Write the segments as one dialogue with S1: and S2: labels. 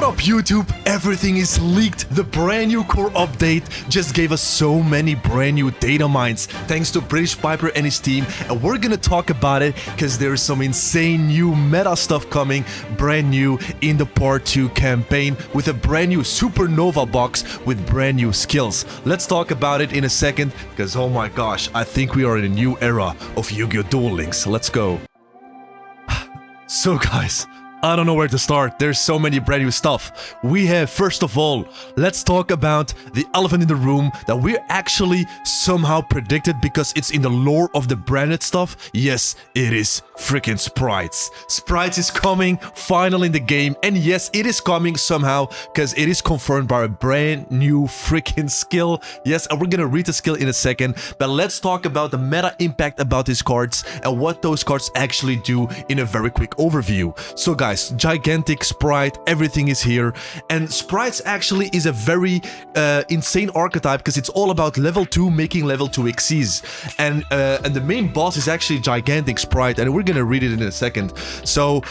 S1: up, YouTube? Everything is leaked. The brand new core update just gave us so many brand new data mines thanks to British Piper and his team, and we're gonna talk about it because there's some insane new meta stuff coming brand new in the Part 2 campaign with a brand new Supernova box with brand new skills. Let's talk about it in a second because oh my gosh, I think we are in a new era of Yu-Gi-Oh! Duel Links. Let's go. So guys, I don't know where to start. There's so many brand new stuff. We have, first of all, let's talk about the elephant in the room that we actually somehow predicted because it's in the lore of the branded stuff. Yes, it is freaking Sprites. Sprites is coming finally in the game, and yes, it is coming somehow because it is confirmed by a brand new freaking skill. Yes, and we're gonna read the skill in a second, but let's talk about the meta impact about these cards and what those cards actually do in a very quick overview. So guys, gigantic Sprite, everything is here, and Sprites actually is a very insane archetype because it's all about level 2 making level 2 Xyz, and the main boss is actually gigantic Sprite, and we're gonna read it in a second. So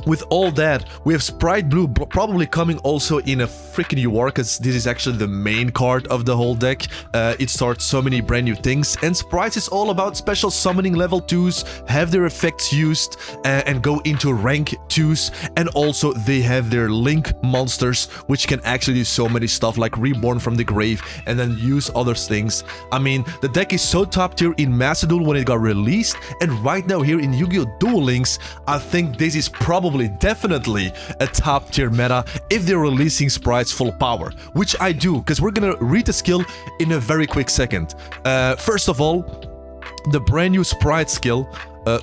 S1: with all that, we have Spright Blue probably coming also in a freaking UR because this is actually the main card of the whole deck. It starts so many brand new things, and Sprites is all about special summoning level 2s, have their effects used and go into rank 2s, and also they have their link monsters which can actually do so many stuff like reborn from the grave and then use other things. I mean, the deck is so top tier in Meister Duel when it got released, and right now here in Yu-Gi-Oh! Duel Links, I think this is definitely a top tier meta if they're releasing Sprites full power, which I do because we're gonna read the skill in a very quick second. First of all, the brand new Spright Skill.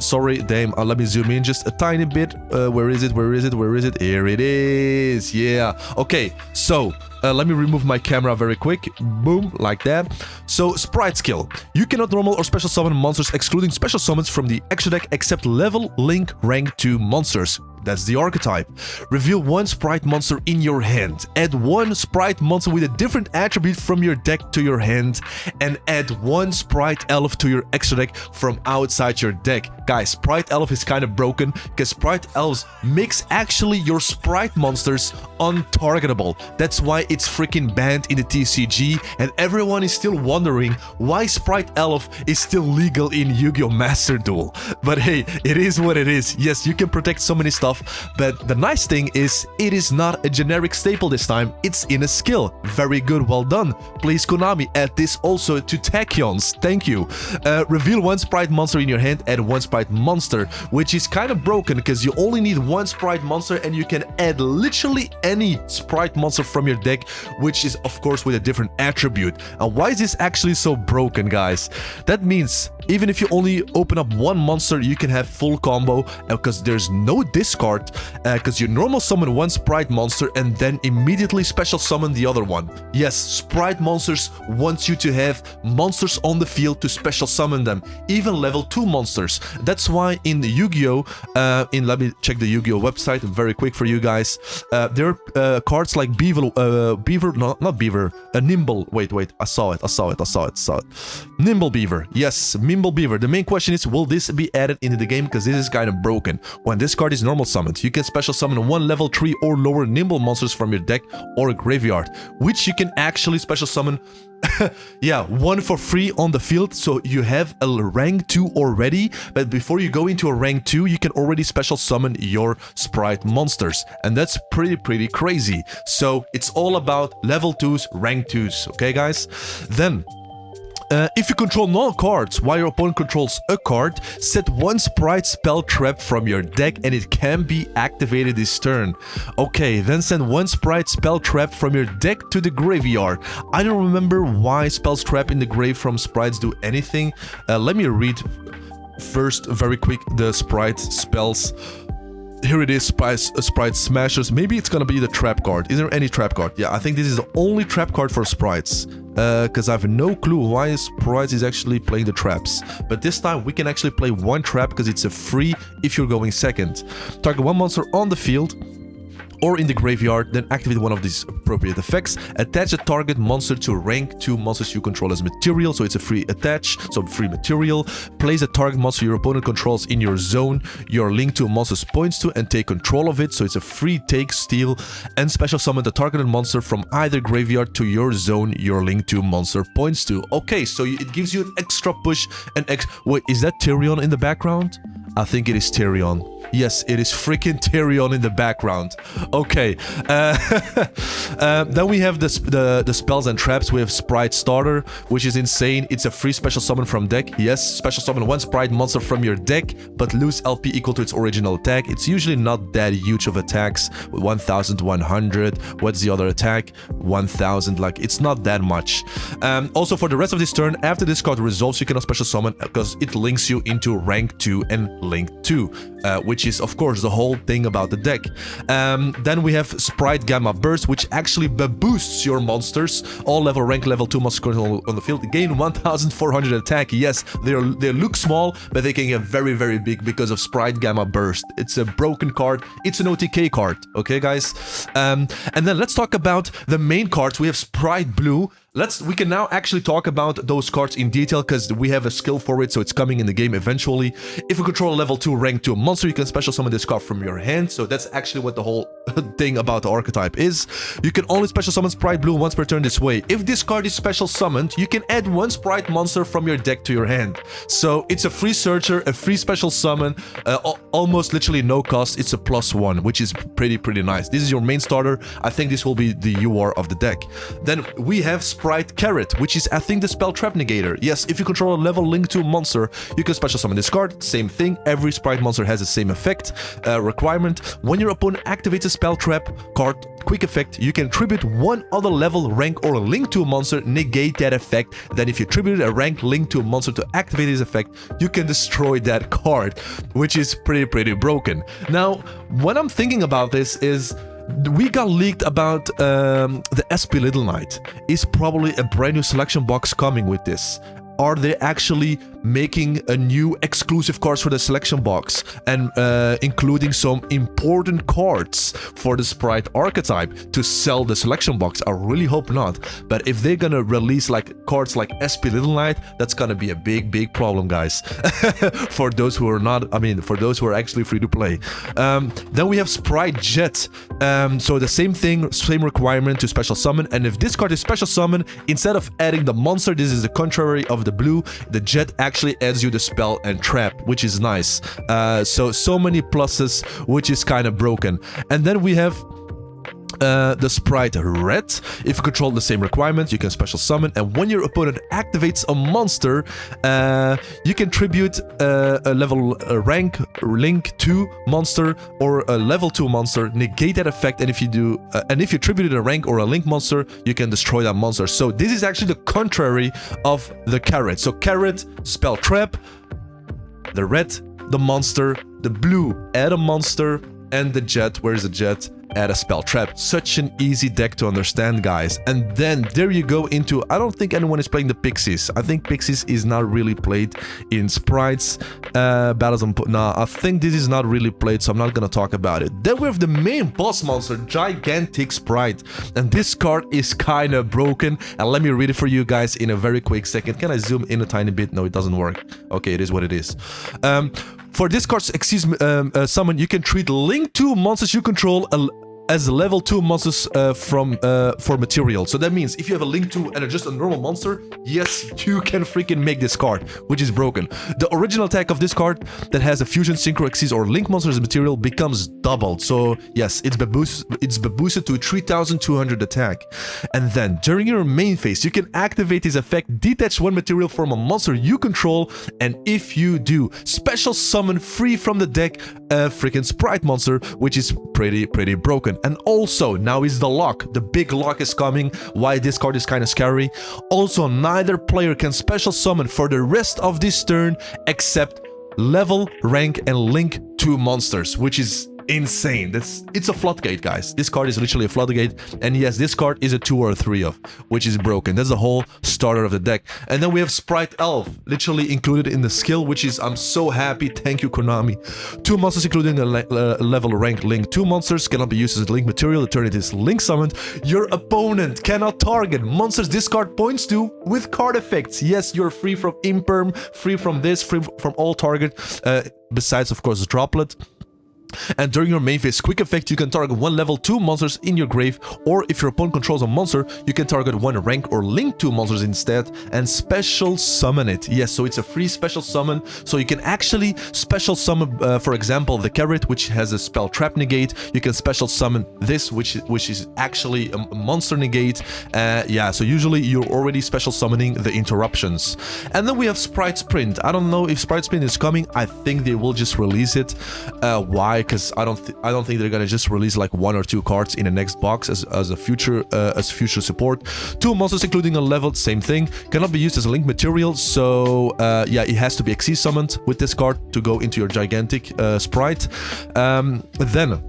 S1: Sorry, damn, let me zoom in just a tiny bit. Where is it? Where is it? Where is it? Here it is. Yeah. Okay, so let me remove my camera very quick. Boom, like that. So, Spright Skill. You cannot normal or special summon monsters excluding special summons from the extra deck except level, link, rank 2 monsters. That's the archetype. Reveal one Sprite monster in your hand. Add one Sprite monster with a different attribute from your deck to your hand. And add one Sprite Elf to your extra deck from outside your deck. Guys, Sprite Elf is kind of broken because Sprite Elves makes actually your Sprite monsters untargetable. That's why it's freaking banned in the TCG, and everyone is still wondering why Sprite Elf is still legal in Yu-Gi-Oh! Master Duel. But hey, it is what it is. Yes, you can protect so many stuff, but the nice thing is it is not a generic staple this time, it's in a skill. Very good, well done. Please Konami, add this also to Tachyons, thank you. Reveal one Sprite monster in your hand, add one Sprite monster, which is kind of broken because you only need one Sprite monster and you can add literally any Sprite monster from your deck, which is of course with a different attribute. And why is this actually so broken, guys? That means even if you only open up one monster, you can have full combo because there's no discard, because you normal summon one Sprite monster and then immediately special summon the other one. Yes, Sprite monsters wants you to have monsters on the field to special summon them, even level 2 monsters. That's why in the Yu-Gi-Oh! Let me check the Yu-Gi-Oh! website very quick for you guys. There are cards like Nimble, wait, I saw it. Nimble Beaver, yes, Nimble Beaver. The main question is, will this be added into the game because this is kind of broken. When this card is normal summoned, you can special summon one level 3 or lower Nimble monsters from your deck or graveyard, which you can actually special summon yeah, one for free on the field, so you have a rank 2 already, but before you go into a rank 2, you can already special summon your Sprite monsters, and that's pretty crazy. So it's all about level 2s, rank 2s, okay guys? Then if you control no cards while your opponent controls a card, set one Sprite spell trap from your deck and it can be activated this turn. Okay, then send one Sprite spell trap from your deck to the graveyard. I don't remember why spells trap in the grave from Sprites do anything. Let me read first very quick the Sprite spells. Here it is, Sprite Smashers. Maybe it's gonna be the trap card. Is there any trap card? Yeah, I think this is the only trap card for Sprites. Because I have no clue why Sprites is actually playing the traps. But this time we can actually play one trap because it's a free if you're going second. Target one monster on the field. or in the graveyard, then activate one of these appropriate effects. Attach a target monster to rank 2 monsters you control as material, so it's a free attach, so free material. Place a target monster your opponent controls in your zone your link to a monster's points to, and take control of it, so it's a free take, steal, and special summon the targeted monster from either graveyard to your zone your link to monster points to. Okay, so it gives you an extra push, wait, is that Tyrion in the background? I think it is Tyrion. Yes, it is freaking Tyrion in the background. Okay. Then we have the spells and traps. We have Spright Starter, which is insane. It's a free special summon from deck. Yes, special summon one Spright monster from your deck, but lose LP equal to its original attack. It's usually not that huge of attacks. 1,100. What's the other attack? 1,000. Like, it's not that much. Also, for the rest of this turn, after this card resolves, you cannot special summon because it links you into rank 2 and link 2, which is of course the whole thing about the deck. Then we have Spright Gamma Burst, which actually boosts your monsters. All level rank level 2 monsters on the field gain 1,400 attack. Yes, they look small, but they can get very, very big because of Spright Gamma Burst. It's a broken card. It's an OTK card. Okay, guys. And then let's talk about the main cards. We have Spright Blue. We can now actually talk about those cards in detail because we have a skill for it, so it's coming in the game eventually. If you control a level 2 rank 2 monster, you can special summon this card from your hand, so that's actually what the whole thing about the archetype is. You can only special summon Spright Blue once per turn this way. If this card is special summoned, you can add one Spright monster from your deck to your hand. So it's a free searcher, a free special summon, almost literally no cost. It's a +1, which is pretty nice. This is your main starter. I think this will be the UR of the deck. Then we have Spright Carrot, which is I think the spell trap negator. Yes, if you control a level link to a monster, you can special summon this card. Same thing, every Spright monster has the same effect requirement. When your opponent activates a spell trap card, quick effect, you can tribute one other level, rank, or a link to a monster, negate that effect. Then if you tribute a rank link to a monster to activate this effect, you can destroy that card, which is pretty broken. Now, what I'm thinking about this is we got leaked about the SP Little Knight. Is probably a brand new selection box coming with this. Are they actually making a new exclusive cards for the selection box and including some important cards for the Spright archetype to sell the selection box? I really hope not. But if they're gonna release like cards like SP Little Knight, that's gonna be a big problem, guys. For those who are not, I mean, for those who are actually free to play. Then we have Spright Jet. So the same thing, same requirement to special summon. And if this card is special summon, instead of adding the monster, this is the contrary of the blue. The Jet actually adds you the spell and trap, which is nice. So many pluses, which is kind of broken. And then we have the Spright Red. If you control the same requirement, you can special summon, and when your opponent activates a monster, you can tribute a level rank link 2 monster or a level 2 monster, negate that effect, and if you tribute a rank or a link monster, you can destroy that monster. So this is actually the contrary of the Carrot. So Carrot, spell trap, the red, the monster, the blue, add a monster, and the Jet, where is the Jet? Add a spell trap. Such an easy deck to understand, guys. And then there you go into, I don't think anyone is playing the Pixies. I think Pixies is not really played in Sprites. Battles on... Nah, I think this is not really played, so I'm not gonna talk about it. Then we have the main boss monster, Gigantic Spright. And this card is kind of broken. And let me read it for you guys in a very quick second. Can I zoom in a tiny bit? No, it doesn't work. Okay, it is what it is. For this card's summon, you can treat link 2 monsters you control as level 2 monsters for material. So that means if you have a link 2 and just a normal monster, yes, you can freaking make this card, which is broken. The original attack of this card that has a fusion, synchro, exceeds, or link monster as material becomes doubled. So yes, it's boosted to 3,200 attack. And then during your main phase, you can activate this effect, detach one material from a monster you control, and if you do, special summon free from the deck a freaking Spright monster, which is pretty broken. And also, now is the lock. The big lock is coming. Why this card is kind of scary. Also, neither player can special summon for the rest of this turn except level, rank, and link 2 monsters, which is insane. It's a floodgate, guys. This card is literally a floodgate, and yes, this card is a 2 or a 3 of, which is broken. That's the whole starter of the deck. And then we have Spright Elf, literally included in the skill, which is, I'm so happy, thank you Konami. 2 monsters including a level rank link. 2 monsters cannot be used as link material. The turn it is link summoned. Your opponent cannot target monsters this card points to with card effects. Yes, you're free from imperm, free from this, free from all target, besides of course droplet. And during your main phase quick effect, you can target 1 level 2 monsters in your grave, or if your opponent controls a monster, you can target 1 rank or link 2 monsters instead and special summon it. Yes, so it's a free special summon, so you can actually special summon, for example, the carrot, which has a spell trap negate. You can special summon this, which is actually a monster negate. Yeah, so usually you're already special summoning the interruptions. And then we have Spright Sprint. I don't know if Spright Sprint is coming. I think they will just release it. Why? Because I don't think they're gonna just release like 1 or 2 cards in the next box as a future support. 2 monsters including a leveled, same thing, cannot be used as a link material. So yeah, it has to be XC summoned with this card to go into your gigantic sprite. Then,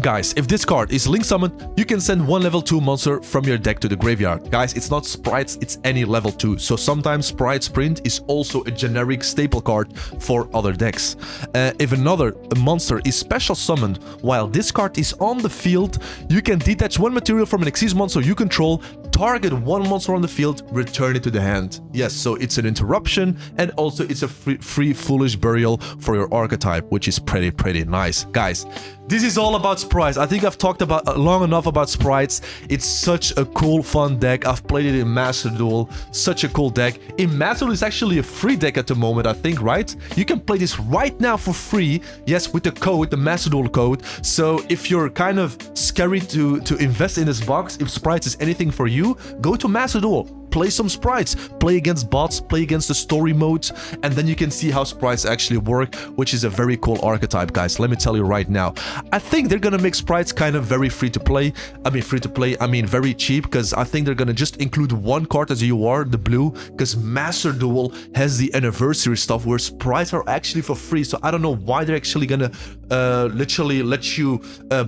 S1: guys, if this card is link summoned, you can send 1 level 2 monster from your deck to the graveyard. Guys, it's not sprites, it's any level 2. So sometimes Spright Sprint is also a generic staple card for other decks. If another monster is special summoned while this card is on the field, you can detach 1 material from an Xyz monster you control, target 1 monster on the field, return it to the hand. Yes, so it's an interruption, and also it's a free foolish burial for your archetype, which is pretty nice. Guys, this is all about sprites. I think I've talked about long enough about sprites. It's such a cool, fun deck. I've played it in Master Duel. Such a cool deck. In Master Duel, it's actually a free deck at the moment, I think, right? You can play this right now for free. Yes, with the code, the Master Duel code. So if you're kind of scary to invest in this box, if sprites is anything for you, go to Master Duel. Play some sprites, play against bots, play against the story modes, and then you can see how sprites actually work, which is a very cool archetype, guys. Let me tell you right now. I think they're gonna make sprites kind of very free to play. I mean very cheap, because I think they're gonna just include 1 card as you are, the blue, because Master Duel has the anniversary stuff where sprites are actually for free. So I don't know why they're actually gonna literally let you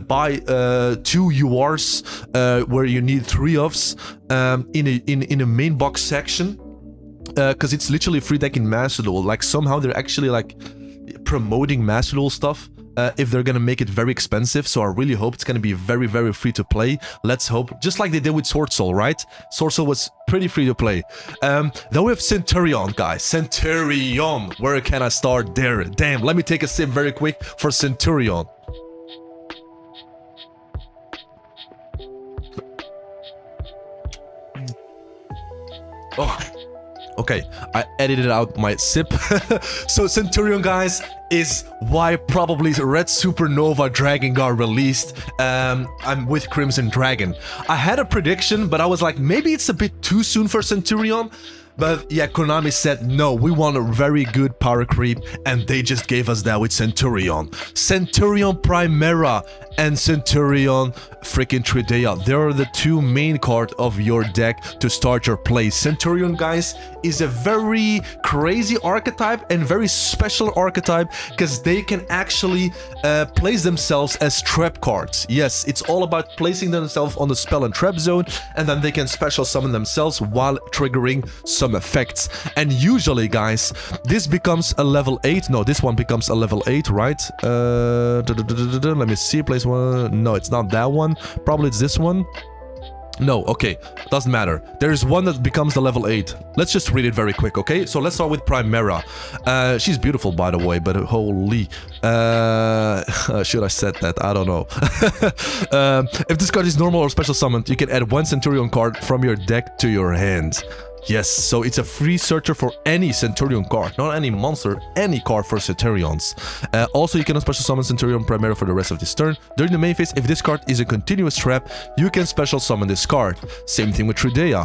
S1: buy 2 URs where you need 3 ofs in a main box section, because it's literally a free deck in Master Duel. Like somehow they're actually like promoting Master Duel stuff if they're gonna make it very expensive. So I really hope it's gonna be very free to play. Let's hope, just like they did with Sword Soul, right? Sword Soul was pretty free to play. Then we have Centurion, guys. Centurion, where can I start there? Damn, let me take a sip very quick for Centurion. Oh, okay, I edited out my sip. So Centurion, guys, is why probably Red Supernova Dragon got released. I'm with Crimson Dragon. I had a prediction, but I was like, maybe it's a bit too soon for Centurion. But yeah, Konami said, no, we want a very good power creep, and they just gave us that with Centurion. Centurion Primera and Centurion freaking Tridea. They are the 2 main cards of your deck to start your play. Centurion, guys, is a very crazy archetype and very special archetype, because they can actually place themselves as trap cards. Yes, it's all about placing themselves on the spell and trap zone, and then they can special summon themselves while triggering some effects. And usually, guys, this becomes a level 8. No, this one becomes a level 8, right? Let me see, place one. No, it's not that one. Probably it's this one. No, okay, doesn't matter. There is one that becomes the level 8. Let's just read it very quick, okay? So let's start with Primera. She's beautiful, by the way, but holy... should I said that? I don't know. If this card is normal or special summoned, you can add 1 Centurion card from your deck to your hand. Yes, so it's a free searcher for any Centurion card, not any monster, any card for Centurions. Also, you can special summon Centurion Primera for the rest of this turn. During the main phase, if this card is a continuous trap, you can special summon this card. Same thing with Tridea.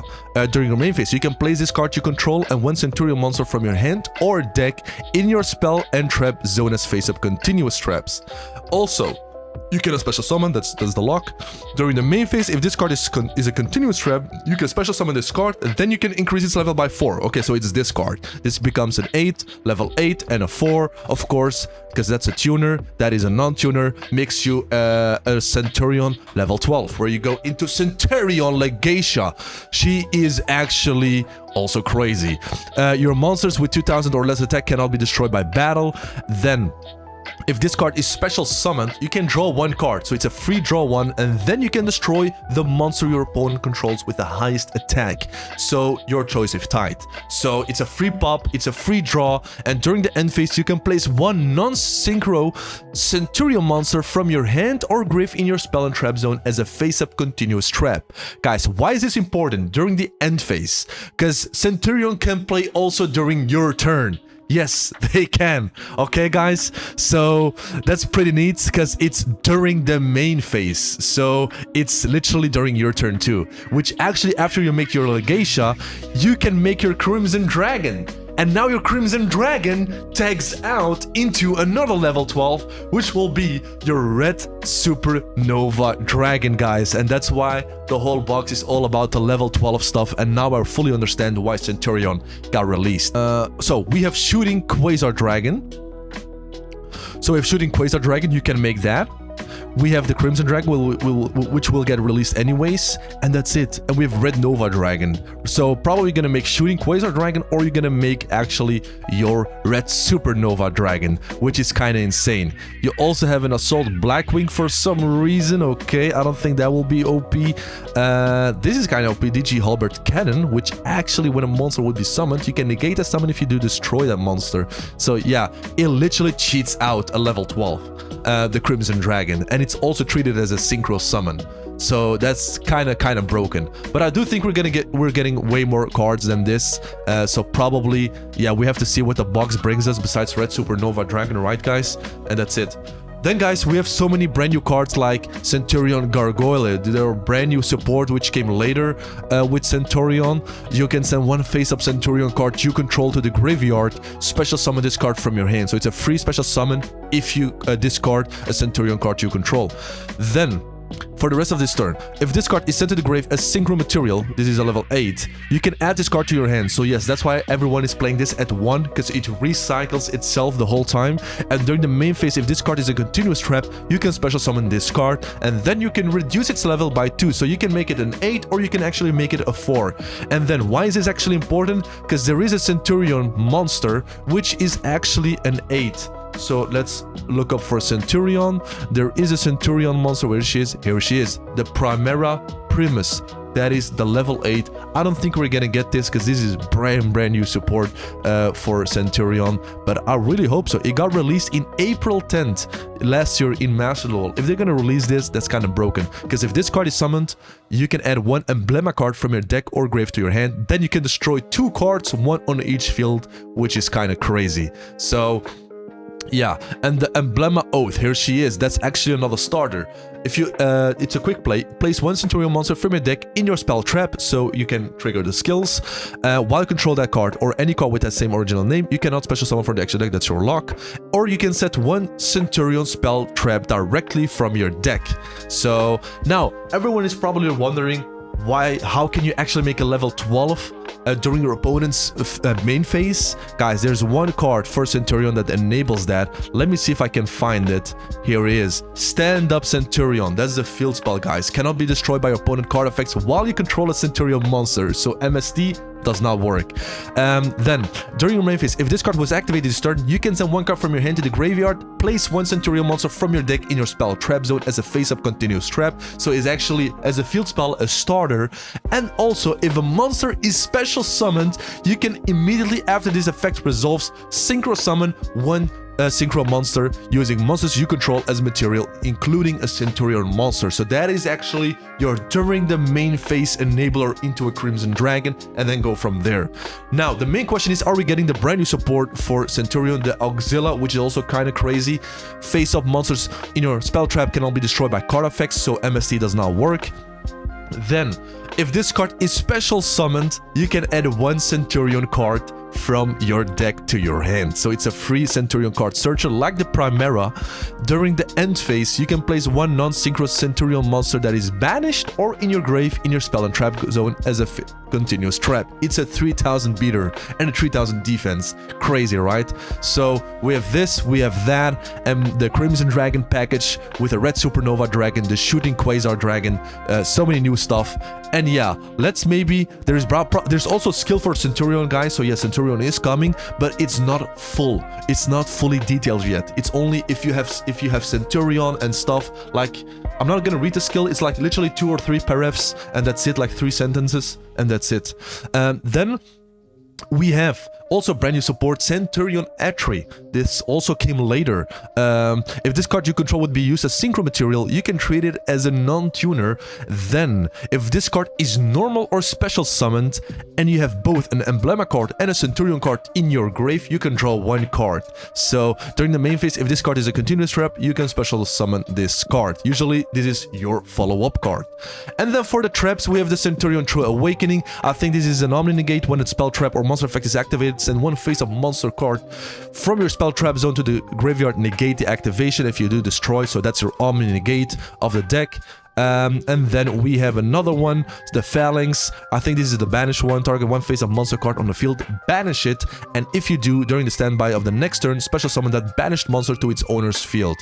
S1: During your main phase, you can place this card you control and 1 Centurion monster from your hand or deck in your spell and trap zone as face-up continuous traps. Also, you can special summon, that's the lock. During the main phase, if this card is a continuous trap, you can special summon this card, and then you can increase its level by 4. Okay, so it's this card. This becomes an 8, level 8, and a 4, of course, because that's a tuner, that is a non-tuner, makes you a Centurion level 12, where you go into Centurion like Geisha. She is actually also crazy. Your monsters with 2000 or less attack cannot be destroyed by battle. Then, if this card is special summoned, you can draw 1 card, so it's a free draw 1, and then you can destroy the monster your opponent controls with the highest attack. So your choice if tied. So it's a free pop, it's a free draw, and during the end phase you can place 1 non-synchro Centurion monster from your hand or grave in your spell and trap zone as a face-up continuous trap. Guys, why is this important during the end phase? Because Centurion can play also during your turn. Yes, they can. Okay, guys? So that's pretty neat because it's during the main phase. So it's literally during your turn too. Which actually, after you make your Geisha, you can make your Crimson Dragon. And now your Crimson Dragon tags out into another level 12, which will be your Red Supernova Dragon, guys. And that's why the whole box is all about the level 12 stuff. And now I fully understand why Centurion got released. So we have Shooting Quasar Dragon. So if Shooting Quasar Dragon, you can make that. We have the Crimson Dragon, which will get released anyways, and that's it. And we have Red Nova Dragon. So probably gonna make Shooting Quasar Dragon, or you're gonna make actually your Red Supernova Dragon, which is kind of insane. You also have an Assault Blackwing for some reason. Okay, I don't think that will be OP. This is kind of OP, DG Halberd Cannon, which actually when a monster would be summoned, you can negate a summon if you do destroy that monster. So yeah, it literally cheats out a level 12, the Crimson Dragon, and it's also treated as a synchro summon. So that's kind of broken. But I do think we're getting way more cards than this. So probably, yeah, we have to see what the box brings us besides Red Supernova Dragon, right, guys? And that's it. Then, guys, we have so many brand new cards like Centurion Gargoyle. There are brand new support which came later with Centurion. You can send 1 face-up Centurion card you control to the graveyard, special summon this card from your hand. So it's a free special summon if you discard a Centurion card you control. Then, for the rest of this turn, if this card is sent to the grave as synchro material, this is a level 8, you can add this card to your hand. So yes, that's why everyone is playing this at 1, because it recycles itself the whole time. And during the main phase, if this card is a continuous trap, you can special summon this card, and then you can reduce its level by 2. So you can make it an 8, or you can actually make it a 4. And then why is this actually important? Because there is a Centurion monster, which is actually an 8. So let's look up for Centurion. There is a Centurion monster. Where she is? Here she is. The Primera Primus. That is the level 8. I don't think we're gonna get this because this is brand new support for Centurion. But I really hope so. It got released in April 10th last year in Master Duel. If they're gonna release this, that's kind of broken. Because if this card is summoned, you can add 1 emblema card from your deck or grave to your hand. Then you can destroy 2 cards, 1 on each field, which is kind of crazy. So yeah, and the Emblema Oath, here she is. That's actually another starter. If you, it's a quick play. Place 1 Centurion monster from your deck in your spell trap, so you can trigger the skills. While you control that card, or any card with that same original name, you cannot special summon from the extra deck, that's your lock. Or you can set 1 Centurion spell trap directly from your deck. So, now, everyone is probably wondering, how can you actually make a level 12 during your opponent's main phase? Guys, there's 1 card for Centurion that enables that. Let me see if I can find it. Here it is. Stand Up Centurion. That's the field spell, guys. Cannot be destroyed by your opponent card effects while you control a Centurion monster. So MST does not work. Then, during your main phase, if this card was activated this turn, you can send 1 card from your hand to the graveyard, place 1 Centurion monster from your deck in your spell trap zone as a face-up continuous trap. So it's actually, as a field spell, a starter. And also, if a monster is special summoned, you can immediately after this effect resolves, synchro summon 1 synchro monster using monsters you control as material, including a Centurion monster. So that is actually your during the main phase enabler into a Crimson Dragon, and then go from there. Now, the main question is, are we getting the brand new support for Centurion, the Auxilla, which is also kind of crazy. Face-up monsters in your spell trap cannot be destroyed by card effects, so MST does not work. Then, if this card is special summoned, you can add 1 Centurion card from your deck to your hand. So it's a free Centurion card searcher like the Primera. During the end phase, you can place one non-synchro Centurion monster that is banished or in your grave in your spell and trap zone as a continuous trap. It's a 3000 beater and a 3000 defense. Crazy, right? So we have this, we have that, and the Crimson Dragon package with a red Supernova dragon, the shooting Quasar dragon, so many new stuff. And yeah, let's maybe, there's also skill for Centurion, guys. So yeah, Centurion is coming, but it's not full. It's not fully detailed yet. It's only if you have Centurion and stuff. Like, I'm not gonna read the skill. It's like literally 2 or 3 paragraphs, and that's it, like 3 sentences, and that's it. Then we have also brand new support, Centurion Atri. This also came later. If this card you control would be used as synchro material, you can treat it as a non-tuner. Then, if this card is normal or special summoned, and you have both an Emblema card and a Centurion card in your grave, you can draw 1 card. So, during the main phase, if this card is a continuous trap, you can special summon this card. Usually, this is your follow-up card. And then for the traps, we have the Centurion True Awakening. I think this is an Omni-Negate when a spell trap or monster effect is activated. Send one face-up monster card from your spell trap zone to the graveyard, negate the activation if you do destroy, so that's your Omni-Negate of the deck. And then we have another one, the Phalanx. I think this is the banished one. Target one face-up monster card on the field, banish it, and if you do, during the standby of the next turn, special summon that banished monster to its owner's field.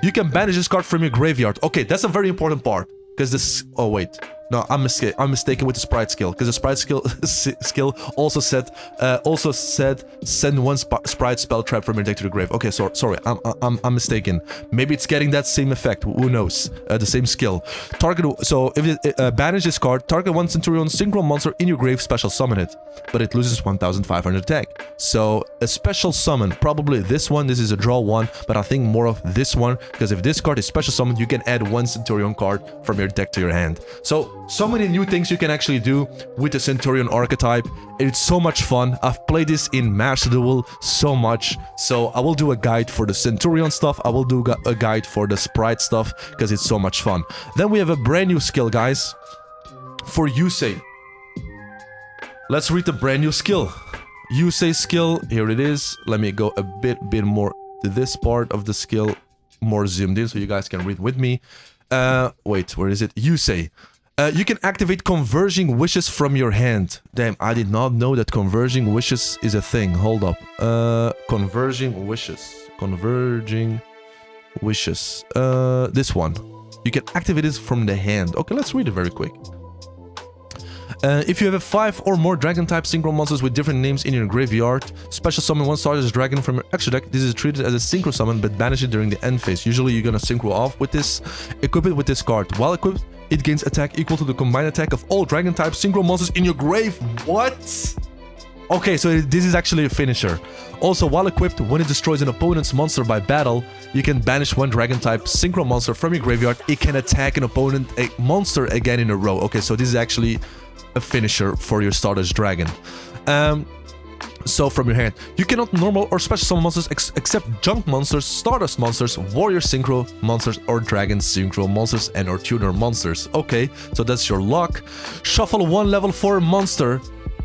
S1: You can banish this card from your graveyard. Okay, that's a very important part, because this... Oh, wait. No, I'm mistaken with the Spright Skill, because the Spright Skill also said send one Spright spell trap from your deck to the grave. Okay, sorry, I'm mistaken. Maybe it's getting that same effect. Who knows? The same skill. Target. So if it banish this card, target one Centurion Synchron monster in your grave, special summon it, but it loses 1,500 attack. So a special summon, probably this one. This is a draw one, but I think more of this one, because if this card is special summoned, you can add one Centurion card from your deck to your hand. So many new things you can actually do with the Centurion archetype. It's so much fun. I've played this in Meister Duel so much. So I will do a guide for the Centurion stuff. I will do a guide for the Spright stuff, because it's so much fun. Then we have a brand new skill, guys, for Yusei. Let's read the brand new skill. Yusei Skill, here it is. Let me go a bit more to this part of the skill, more zoomed in so you guys can read with me. Wait, where is it? Yusei. You can activate Converging Wishes from your hand. Damn, I did not know that Converging Wishes is a thing. Hold up. Converging Wishes. Converging Wishes. This one. You can activate it from the hand. Okay, let's read it very quick. If you have 5 or more dragon-type synchro monsters with different names in your graveyard, special summon one Stardust Dragon from your extra deck. This is treated as a synchro summon, but banish it during the end phase. Usually you're gonna synchro off with this. Equip it with this card. While equipped, it gains attack equal to the combined attack of all dragon-type synchro monsters in your grave. What? Okay, so this is actually a finisher. Also, while equipped, when it destroys an opponent's monster by battle, you can banish one dragon-type synchro monster from your graveyard. It can attack an opponent, a monster again in a row. Okay, so this is actually a finisher for your Stardust Dragon. So from your hand, you cannot normal or special summon monsters except junk monsters, Stardust monsters, warrior synchro monsters, or dragon synchro monsters and or tuner monsters. Okay, so that's your luck. Shuffle one level 4 monster,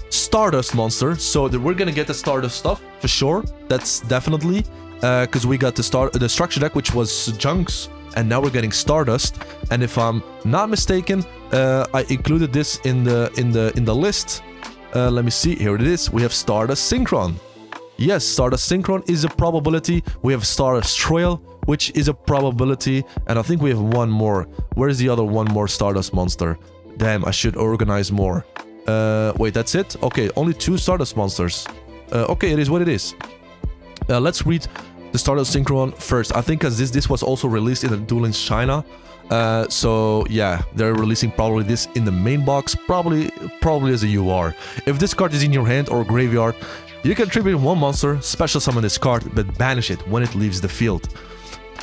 S1: Stardust monster. So we're gonna get the Stardust stuff for sure. That's definitely because we got the structure deck, which was junks, and now we're getting Stardust. And if I'm not mistaken, I included this in the list. Let me see, here it is. We have Stardust Synchron. Yes, Stardust Synchron is a probability. We have Stardust Trail, which is a probability. And I think we have one more. Where's the other one more Stardust monster? Damn, I should organize more. Wait, that's it? Okay, only 2 Stardust monsters. Okay, it is what it is. Let's read the Stardust Synchron first. I think because this was also released in the Duel in China. So yeah, they're releasing probably this in the main box, probably as a UR. If this card is in your hand or graveyard, you can tribute one monster, special summon this card, but banish it when it leaves the field.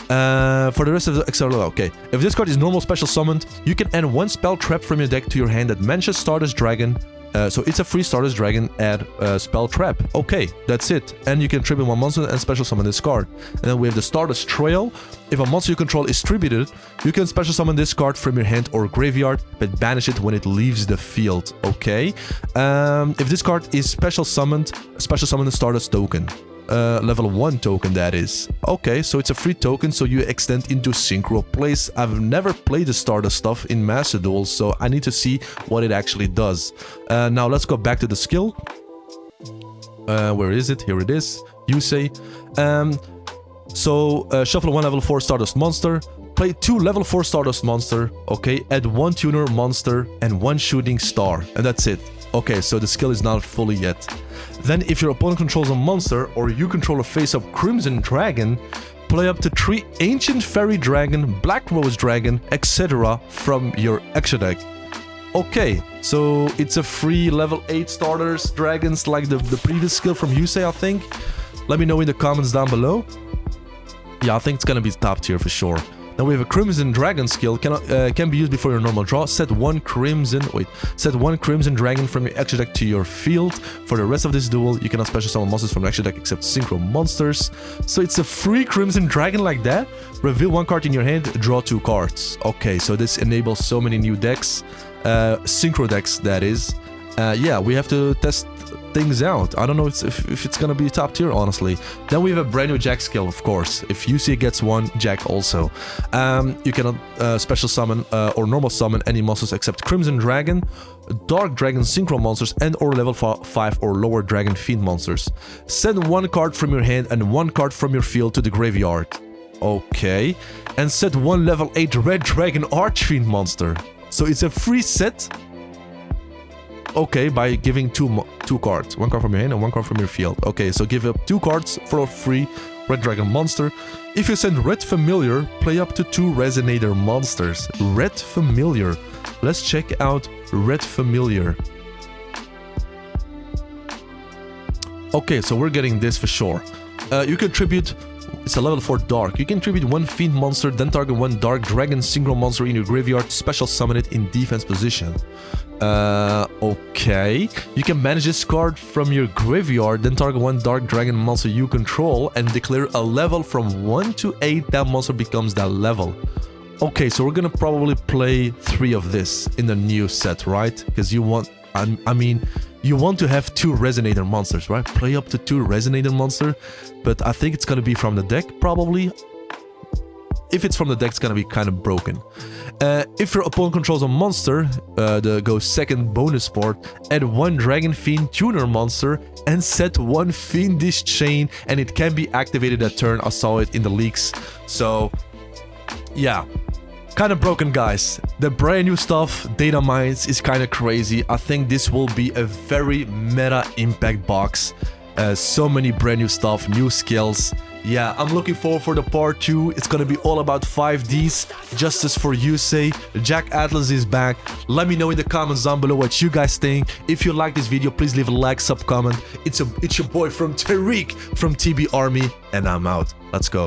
S1: For the rest of the extra, okay. If this card is normal special summoned, you can add one spell trap from your deck to your hand that mentions Stardust Dragon So it's a free Stardust Dragon add spell trap. Okay, that's it. And you can tribute one monster and special summon this card. And then we have the Stardust Trail. If a monster you control is tributed, you can special summon this card from your hand or graveyard, but banish it when it leaves the field. Okay. If this card is special summon the Stardust token. Level 1 token, that is. Okay, so it's a free token, so you extend into Synchro Place. I've never played the Stardust stuff in Master Duel, so I need to see what it actually does. Now let's go back to the skill. Where is it? Here it is. Yusei. Shuffle 1 level 4 Stardust monster. Play 2 level 4 Stardust monster. Okay, add 1 tuner monster and 1 shooting star. And that's it. Okay, so the skill is not fully yet. Then if your opponent controls a monster or you control a face-up Crimson Dragon, play up to 3 Ancient Fairy Dragon, Black Rose Dragon, etc. from your extra deck. Okay, so it's a free level 8 starters dragons like the previous skill from Yusei, I think. Let me know in the comments down below. Yeah, I think it's gonna be top tier for sure. Now we have a Crimson Dragon skill, can be used before your normal draw. Set one Crimson Dragon from your extra deck to your field. For the rest of this duel, you cannot special summon monsters from your extra deck except Synchro monsters. So it's a free Crimson Dragon like that. Reveal 1 card in your hand, draw 2 cards. Okay, so this enables so many new decks. Synchro decks, that is. Yeah, we have to test things out. I don't know if it's gonna be top tier, honestly. Then we have a brand new Jack skill, of course. If Yusei gets one, Jack also. You cannot special summon or normal summon any monsters except Crimson Dragon, Dark Dragon Synchro monsters, and or level 5 or lower Dragon Fiend monsters. Send 1 card from your hand and 1 card from your field to the graveyard. Okay. And set 1 level 8 Red Dragon Archfiend monster. So it's a free set. Okay, by giving two cards. 1 card from your hand and 1 card from your field. Okay, so give up 2 cards for a free Red Dragon monster. If you send Red Familiar, play up to 2 Resonator monsters. Red Familiar. Let's check out Red Familiar. Okay, so we're getting this for sure. You can tribute... It's a level 4 Dark. You can tribute 1 Fiend monster, then target 1 Dark Dragon Synchro monster in your graveyard, special summon it in defense position. Okay. You can manage this card from your graveyard, then target 1 Dark Dragon monster you control and declare a level from 1 to 8. That monster becomes that level. Okay, so we're gonna probably play 3 of this in the new set, right? Because you want... I mean, you want to have 2 Resonator monsters, right? Play up to 2 Resonator monster, but I think it's gonna be from the deck, probably. If it's from the deck, it's gonna be kind of broken. If your opponent controls a monster, go second bonus board, add 1 Dragon Fiend Tuner monster, and set 1 Fiendish Chain, and it can be activated at turn. I saw it in the leaks. So, yeah. Kind of broken, guys. The brand new stuff, Datamine, is kind of crazy. I think this will be a very meta impact box. So many brand new stuff, new skills. Yeah, I'm looking forward for the part 2. It's gonna be all about 5Ds. Justice for Yusei. Jack Atlas is back. Let me know in the comments down below what you guys think. If you like this video, please leave a like, sub, comment. It's your boy from Tariq from TB Army, and I'm out. Let's go.